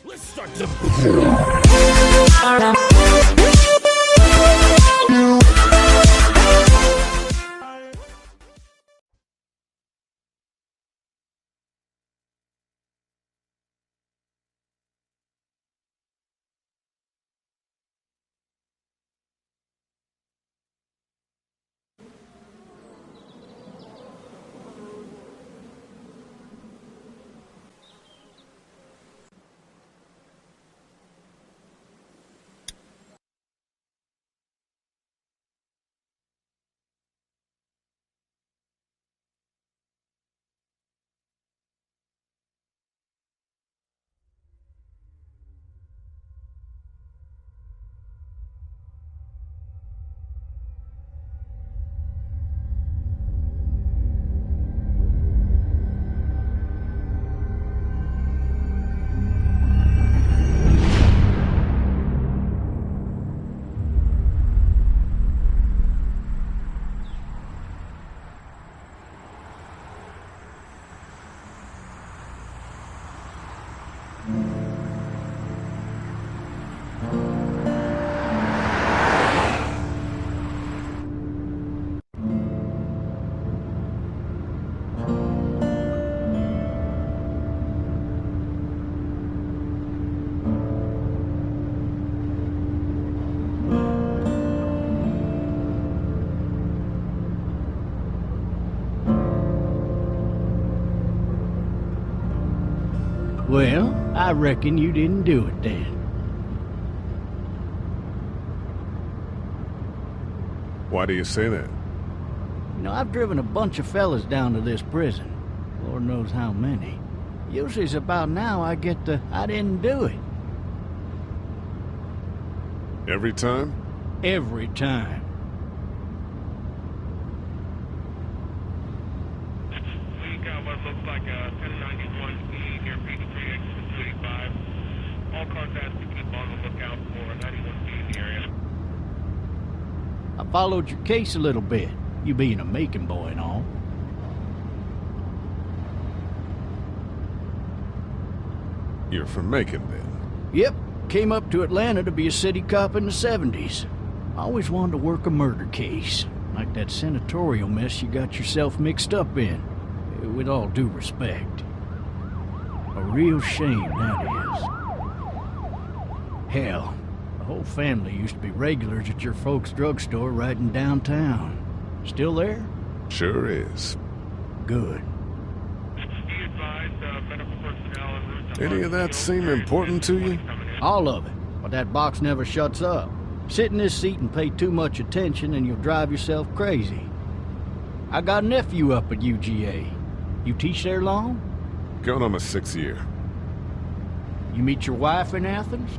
Let's start to... Well, I reckon you didn't do it then. Why do you say that? You know, I've driven a bunch of fellas down to this prison. Lord knows how many. Usually it's about now I get the, I didn't do it. Every time? Every time. We got what looks like a 1091E near P3 exit 285. All cars asked to keep on the lookout for 91B in the area. I followed your case a little bit, you being a Macon boy and all. You're from Macon, then? Yep, came up to Atlanta to be a city cop in the 70s. I always wanted to work a murder case, like that senatorial mess you got yourself mixed up in. With all due respect. A real shame, that is. Hell, the whole family used to be regulars at your folks' drugstore right in downtown. Still there? Sure is. Good. Be advised, medical personnel en route to Any of that seem important to you? All of it, but that box never shuts up. Sit in this seat and pay too much attention and you'll drive yourself crazy. I got a nephew up at UGA. You teach there long? Going on my 6th year. You meet your wife in Athens?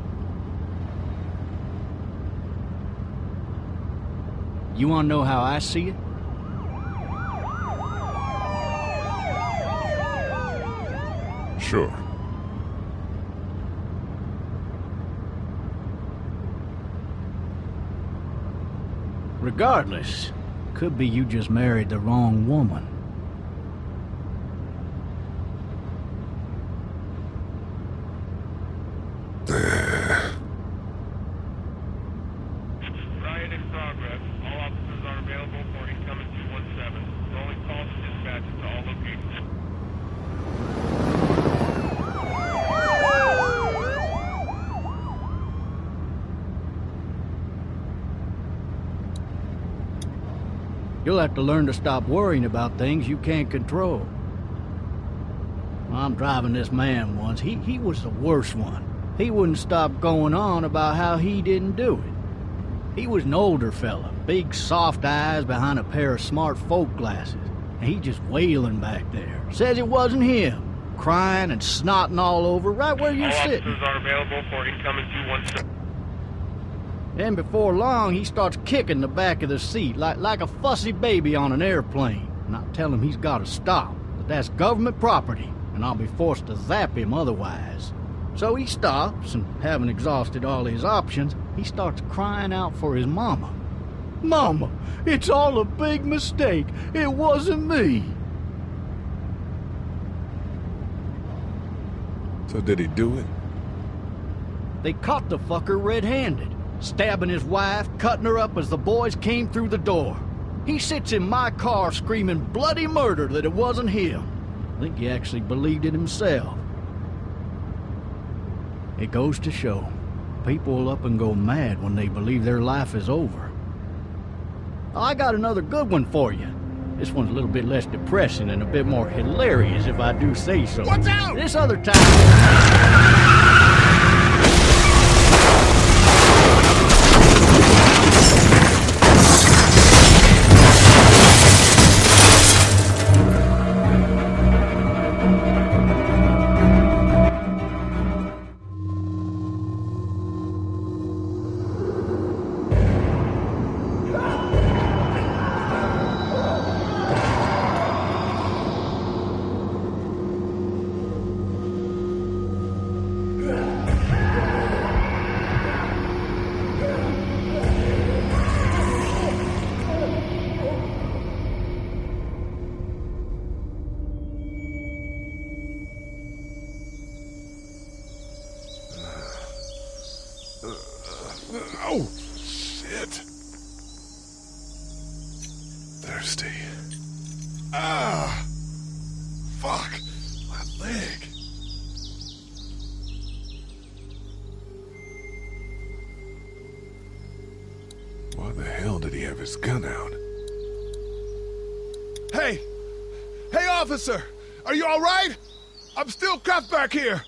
You want to know how I see it? Sure. Regardless, could be you just married the wrong woman. Riot in progress. All officers are available for incoming 217. Rolling calls and dispatches to all locations. You'll have to learn to stop worrying about things you can't control. I'm driving this man once. He was the worst one. He wouldn't stop going on about how he didn't do it. He was an older fella, big soft eyes behind a pair of smart folk glasses. And he just wailing back there. Says it wasn't him. Crying and snotting all over right where you're All sitting. officers are available for incoming 217. Then before long, he starts kicking the back of the seat like a fussy baby on an airplane. And I tell him he's got to stop, that that's government property, and I'll be forced to zap him otherwise. So he stops, and having exhausted all his options, he starts crying out for his mama. Mama, it's all a big mistake. It wasn't me. So did he do it? They caught the fucker red-handed, stabbing his wife, cutting her up as the boys came through the door. He sits in my car screaming bloody murder that it wasn't him. I think he actually believed it himself. It goes to show, people will up and go mad when they believe their life is over. I got another good one for you. This one's a little bit less depressing and a bit more hilarious, if I do say so. Watch out! This other time... Oh, shit. Thirsty. Ah! Fuck! My leg. Why the hell did he have his gun out? Hey! Hey, officer! Are you all right? I'm still cuffed back here!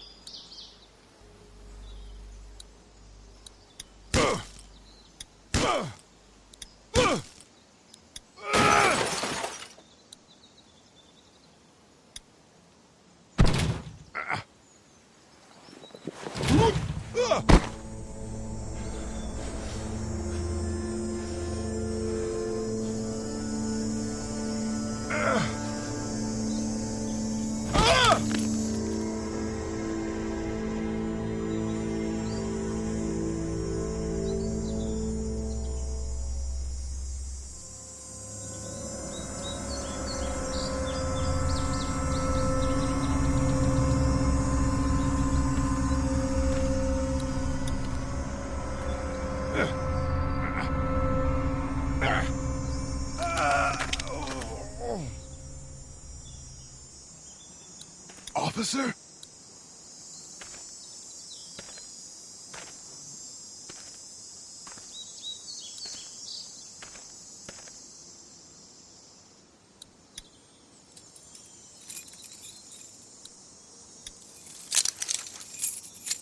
Officer?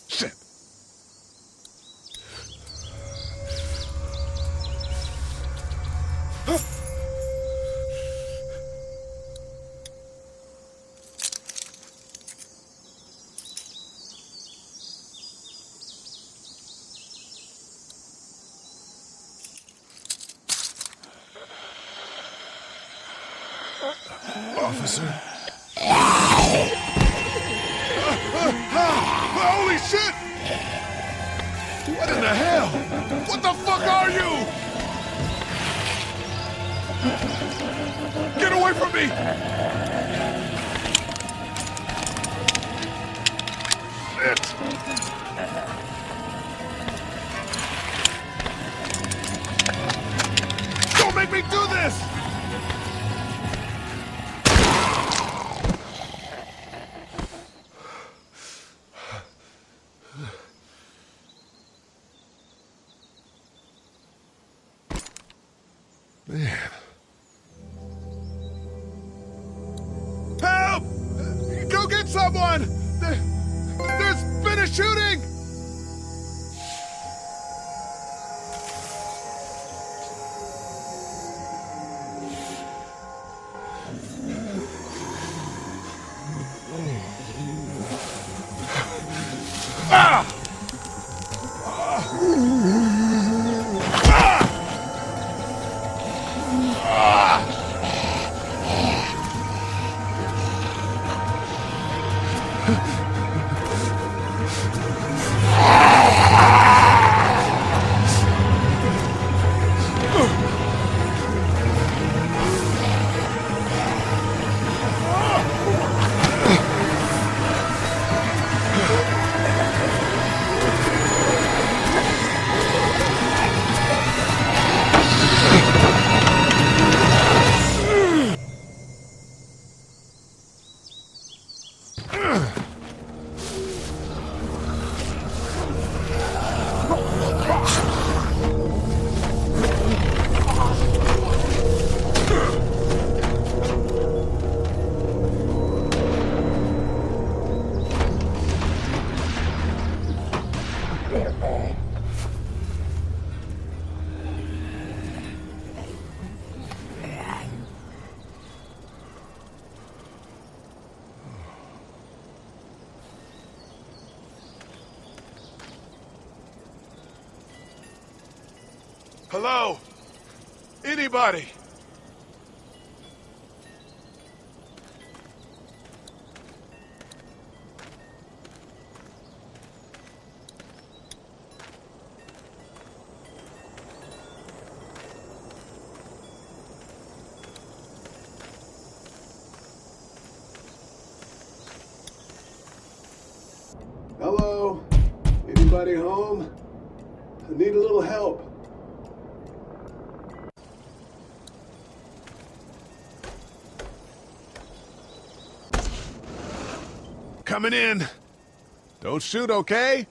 Shit. Officer? Holy shit! What in the hell? What the fuck are you? Get away from me! Shit! Don't make me do this! Man. Help! Go get someone! There's been a shooting! Ah! Hello? Anybody? Hello? Anybody home? I need a little help. Coming in. Don't shoot, okay?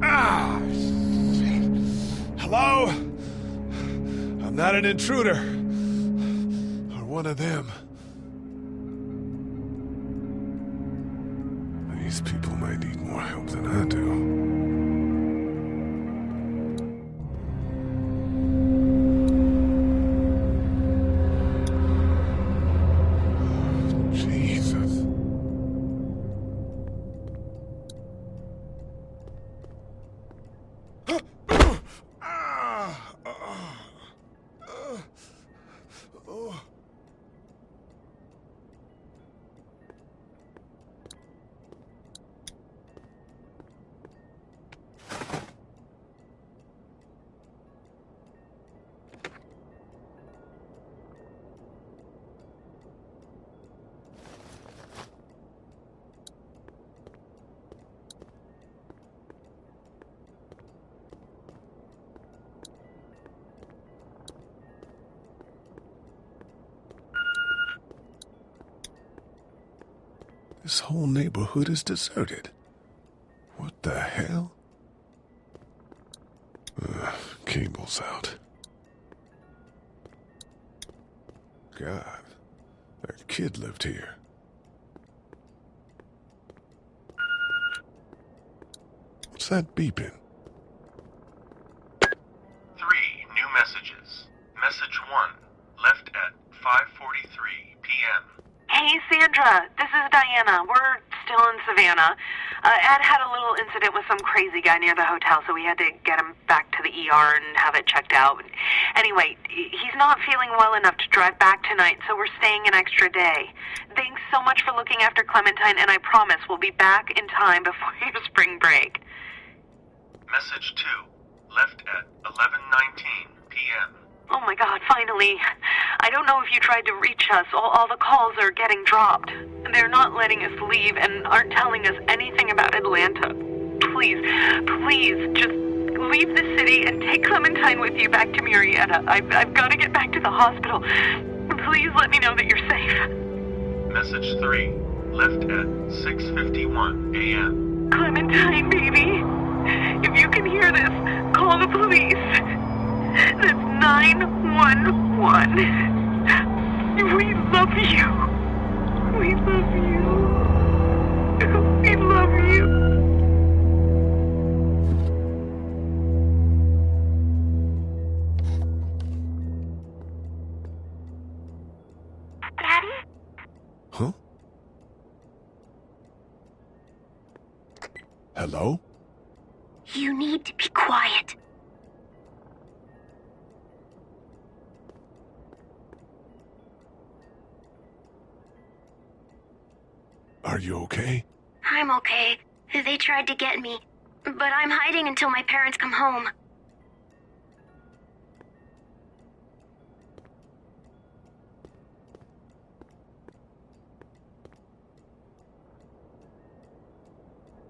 Ah! Shit. Hello? I'm not an intruder. Or one of them. These people might need more help than I do. This whole neighborhood is deserted. What the hell? Cable's out. God, that kid lived here. What's that beeping? 3 new messages. Message 1, left at 5:43 p.m. Hey, Sandra, this is Diana. We're still in Savannah. Ed had a little incident with some crazy guy near the hotel, so we had to get him back to the ER and have it checked out. Anyway, he's not feeling well enough to drive back tonight, so we're staying an extra day. Thanks so much for looking after Clementine, and I promise we'll be back in time before your spring break. Message 2, left at 11:19 p.m. Oh my God, finally. I don't know if you tried to reach us. All the calls are getting dropped. They're not letting us leave and aren't telling us anything about Atlanta. Please, please, just leave the city and take Clementine with you back to Murrieta. I've got to get back to the hospital. Please let me know that you're safe. Message 3, left at 6:51 a.m. Clementine, baby. If you can hear this, call the police. That's 911. We love you. We love you. We love you. Daddy? Huh? Hello? You need to be quiet. Are you okay? I'm okay. They tried to get me, but I'm hiding until my parents come home.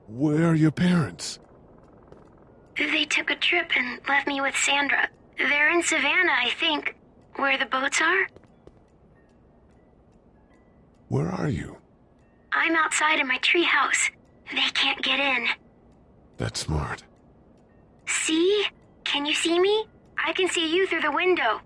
Where are your parents? They took a trip and left me with Sandra. They're in Savannah, I think, where the boats are. Where are you? I'm outside in my treehouse. They can't get in. That's smart. See? Can you see me? I can see you through the window.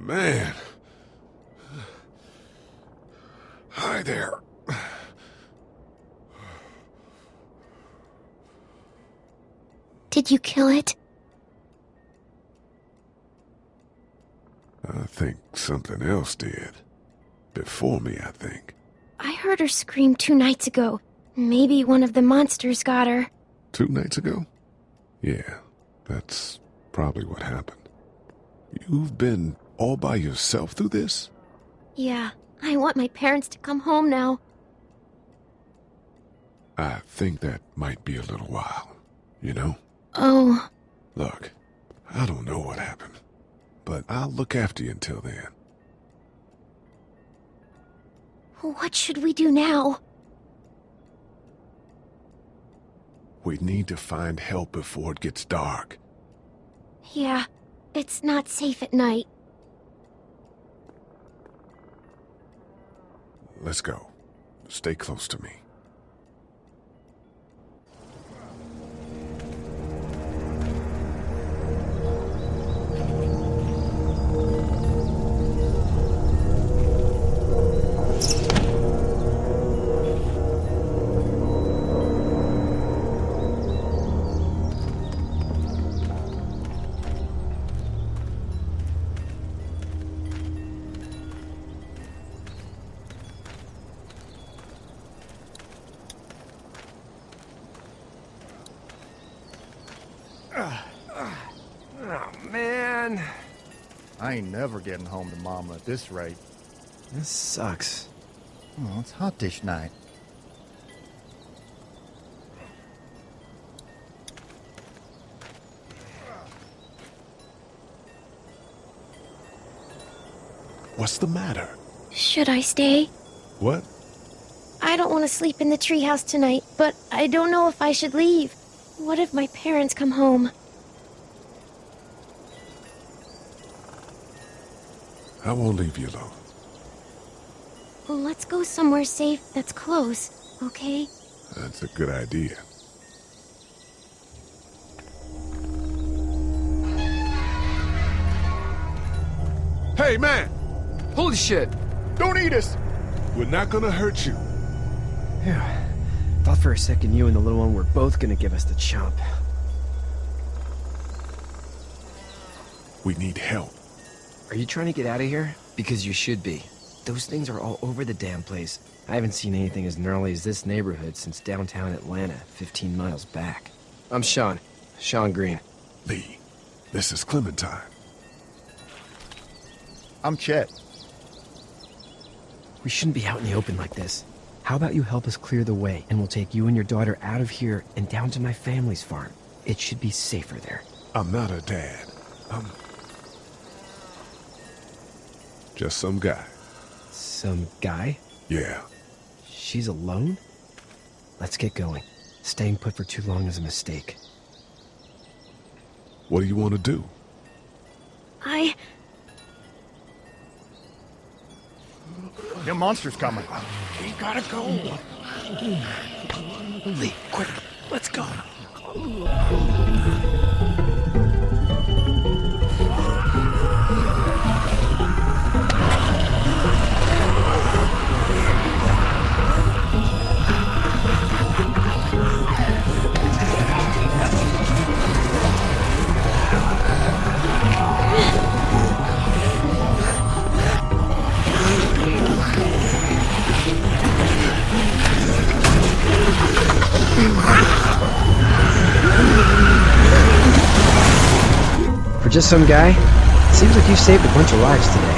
Man. Hi there. Did you kill it? I think something else did. Before me, I think. I heard her scream 2 nights ago. Maybe one of the monsters got her. 2 nights ago? Yeah, that's probably what happened. You've been all by yourself through this? Yeah, I want my parents to come home now. I think that might be a little while, you know? Oh. Look, I don't know what happened, but I'll look after you until then. What should we do now? We need to find help before it gets dark. Yeah, it's not safe at night. Let's go. Stay close to me. Oh, man. I ain't never getting home to Mama at this rate. This sucks. Oh, it's hot this night. What's the matter? Should I stay? What? I don't want to sleep in the treehouse tonight, but I don't know if I should leave. What if my parents come home? I won't leave you alone. Let's go somewhere safe that's close, okay? That's a good idea. Hey, man! Holy shit! Don't eat us! We're not gonna hurt you. Yeah. Thought for a second you and the little one were both gonna give us the chomp. We need help. Are you trying to get out of here? Because you should be. Those things are all over the damn place. I haven't seen anything as gnarly as this neighborhood since downtown Atlanta, 15 miles back. I'm Sean. Sean Green. Lee, this is Clementine. I'm Chet. We shouldn't be out in the open like this. How about you help us clear the way, and we'll take you and your daughter out of here and down to my family's farm. It should be safer there. I'm not her dad. I'm just some guy. Some guy? Yeah. She's alone? Let's get going. Staying put for too long is a mistake. What do you want to do? Them monsters coming. We gotta go. Lee, quick, let's go. For just some guy, it seems like you saved a bunch of lives today.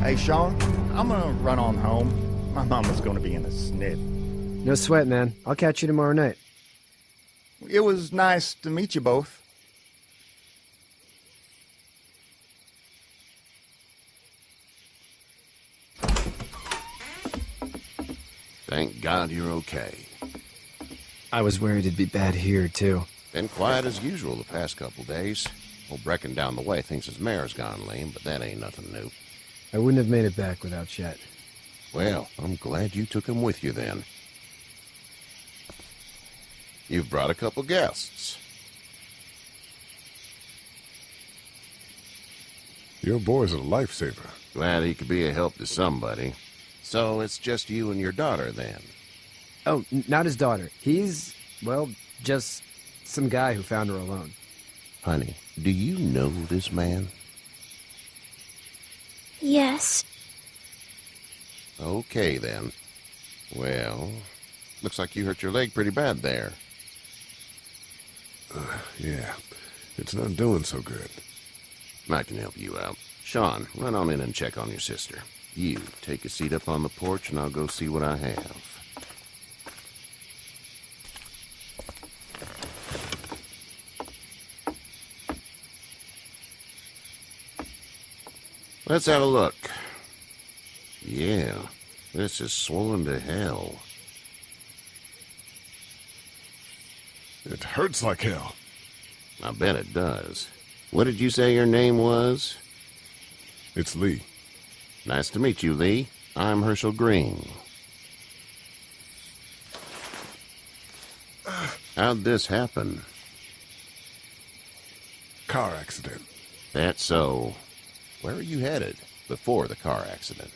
Hey, Sean, I'm gonna run on home. My mama's gonna be in a snit. No sweat, man. I'll catch you tomorrow night. It was nice to meet you both. Thank God you're okay. I was worried it'd be bad here, too. Been quiet as usual the past couple days. Old Brecken down the way thinks his mare's gone lame, but that ain't nothing new. I wouldn't have made it back without Chet. Well, I'm glad you took him with you then. You've brought a couple guests. Your boy's a lifesaver. Glad he could be a help to somebody. So it's just you and your daughter then? Oh, not his daughter. He's, well, just some guy who found her alone. Honey, do you know this man? Yes. Okay, then. Well, looks like you hurt your leg pretty bad there. Yeah, it's not doing so good. I can help you out. Sean, run on in and check on your sister. You, take a seat up on the porch and I'll go see what I have. Let's have a look. Yeah, this is swollen to hell. It hurts like hell. I bet it does. What did you say your name was? It's Lee. Nice to meet you, Lee. I'm Herschel Green. How'd this happen? Car accident. That's so. Where are you headed before the car accident?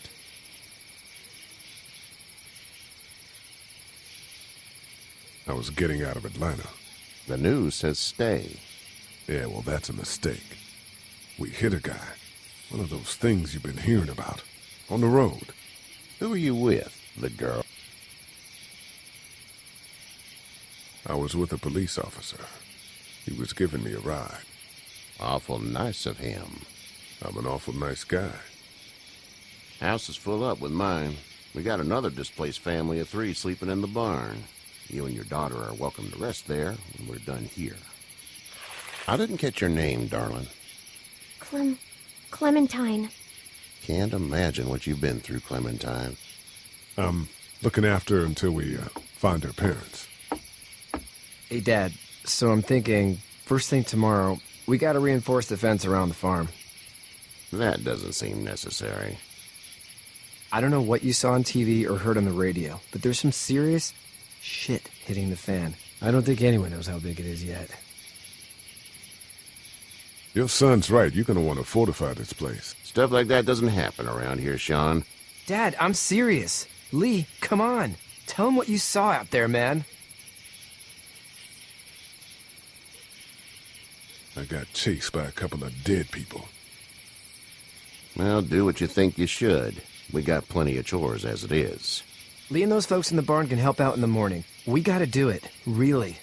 I was getting out of Atlanta. The news says stay. Yeah, well, that's a mistake. We hit a guy. One of those things you've been hearing about. On the road. Who are you with? The girl? I was with a police officer. He was giving me a ride. Awful nice of him. I'm an awful nice guy. House is full up with mine. We got another displaced family of 3 sleeping in the barn. You and your daughter are welcome to rest there when we're done here. I didn't catch your name, darling. Clementine. Can't imagine what you've been through, Clementine. I'm looking after her until we find her parents. Hey, Dad, so I'm thinking, first thing tomorrow, we gotta reinforce the fence around the farm. That doesn't seem necessary. I don't know what you saw on TV or heard on the radio, but there's some serious shit hitting the fan. I don't think anyone knows how big it is yet. Your son's right. You're gonna want to fortify this place. Stuff like that doesn't happen around here, Sean. Dad, I'm serious. Lee, come on. Tell him what you saw out there, man. I got chased by a couple of dead people. Well, do what you think you should. We got plenty of chores as it is. Lee and those folks in the barn can help out in the morning. We gotta do it. Really.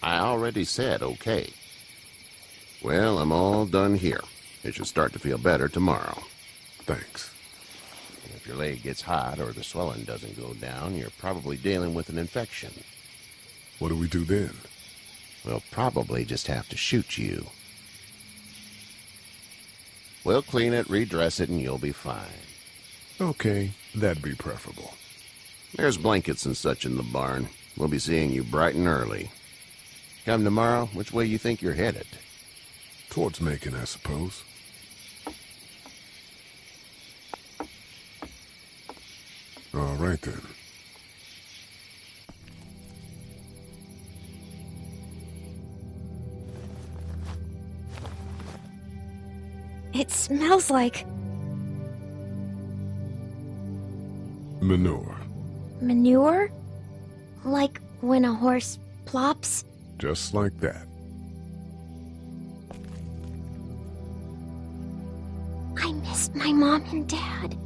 I already said okay. Well, I'm all done here. It should start to feel better tomorrow. Thanks. And if your leg gets hot or the swelling doesn't go down, you're probably dealing with an infection. What do we do then? We'll probably just have to shoot you. We'll clean it, redress it, and you'll be fine. Okay, that'd be preferable. There's blankets and such in the barn. We'll be seeing you bright and early. Come tomorrow, which way you think you're headed? Towards Macon, I suppose. All right, then. It smells like Manure. manure? Like when a horse plops? Just like that. I miss my mom and dad.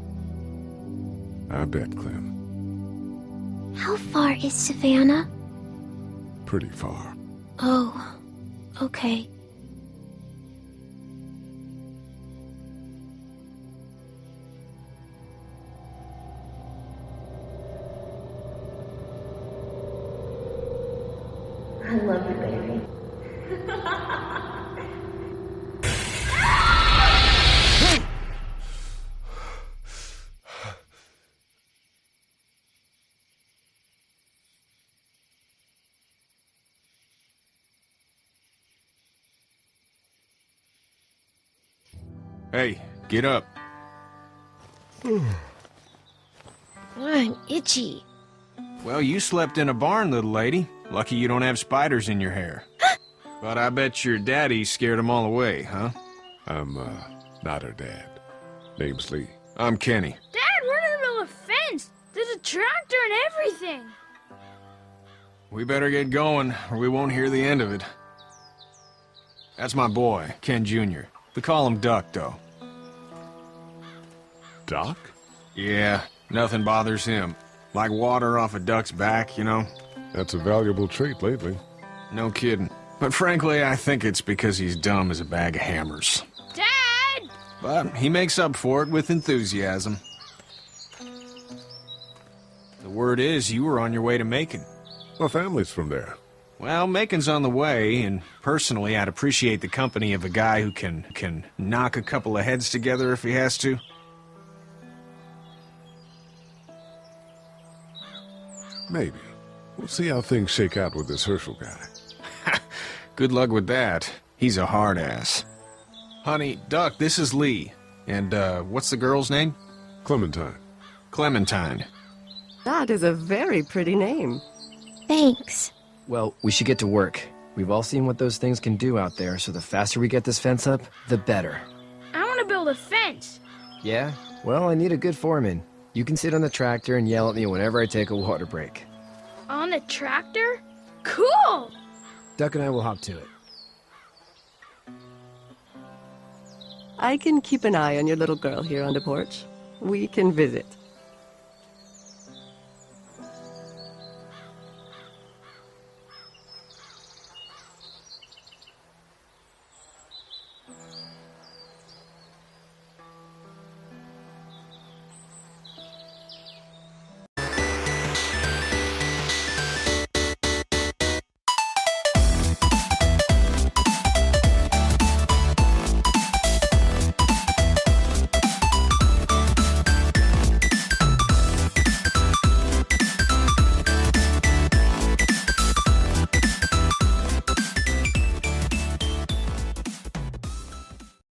I bet, Clem. How far is Savannah? Pretty far. Oh, okay. Hey, get up. I'm itchy. Well, you slept in a barn, little lady. Lucky you don't have spiders in your hair. But I bet your daddy scared them all away, huh? I'm, not her dad. Name's Lee. I'm Kenny. Dad, we're in the middle of a fence. There's a tractor and everything. We better get going, or we won't hear the end of it. That's my boy, Ken Jr. We call him Duck, though. Doc? Yeah, nothing bothers him. Like water off a duck's back, you know? That's a valuable trait lately. No kidding. But frankly, I think it's because he's dumb as a bag of hammers. Dad! But he makes up for it with enthusiasm. The word is you were on your way to Macon. My family's from there. Well, Macon's on the way, and personally, I'd appreciate the company of a guy who can knock a couple of heads together if he has to. Maybe. We'll see how things shake out with this Herschel guy. Good luck with that. He's a hard ass. Honey, Duck, this is Lee. And, what's the girl's name? Clementine. Clementine. That is a very pretty name. Thanks. Well, we should get to work. We've all seen what those things can do out there, so the faster we get this fence up, the better. I want to build a fence. Yeah? Well, I need a good foreman. You can sit on the tractor and yell at me whenever I take a water break. On the tractor? Cool! Duck and I will hop to it. I can keep an eye on your little girl here on the porch. We can visit.